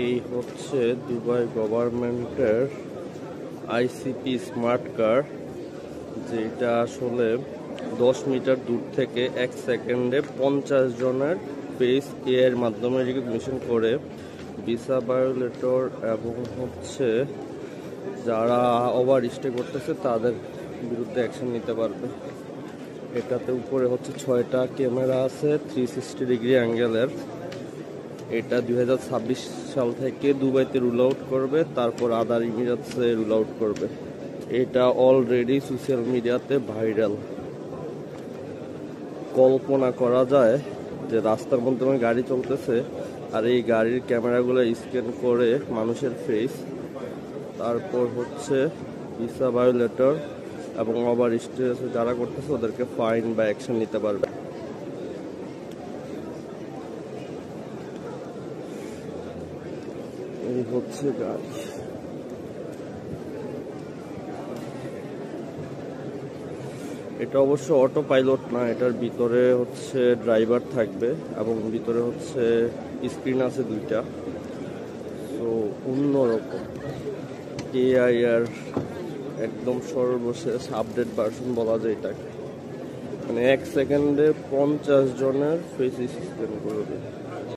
এই হচ্ছে দুবাই গভর্নমেন্টের আইসিপি স্মার্ট কার, যেটা আসলে 10 মিটার দূর থেকে 1 সেকেন্ডে 50 জনের ফেস এর মাধ্যমে রিকগনিশন করে ভিসা ভায়োলেটর এবং হচ্ছে যারা ওভার স্টে করতেছে তাদের বিরুদ্ধে অ্যাকশন নিতে পারবে। এটাতে উপরে হচ্ছে 6টা ক্যামেরা আছে 360 ডিগ্রি অ্যাঙ্গেলের। এটা 2026 সাল থেকে দুবাইতে রুল আউট করবে, তারপর আদার ইমিরাতসে রুল আউট করবে। এটা অলরেডি সোশ্যাল মিডিয়াতে ভাইরাল। কল্পনা করা যায় যে রাস্তার মধ্যে গাড়ি চলতেছে আর এই গাড়ির ক্যামেরাগুলো স্ক্যান করে মানুষের ফেস, তারপর হচ্ছে ভিসা ভায়োলেটর এবং ওভার স্টে যারা করতেছে ওদেরকে ফাইন বা অ্যাকশন নিতে পারবে। এই হচ্ছে গাড়ি। এটা অবশ্য অটো পাইলট না, এটার ভিতরে হচ্ছে ড্রাইভার থাকবে এবং ভিতরে হচ্ছে স্ক্রিন আছে 2টা। তো অন্যরকম এআইআর একদম সর্বশেষ আপডেট ভার্সন বলা যায় এটাকে। মানে 1 সেকেন্ডে 50 জনের ফেস স্ক্যান করবে।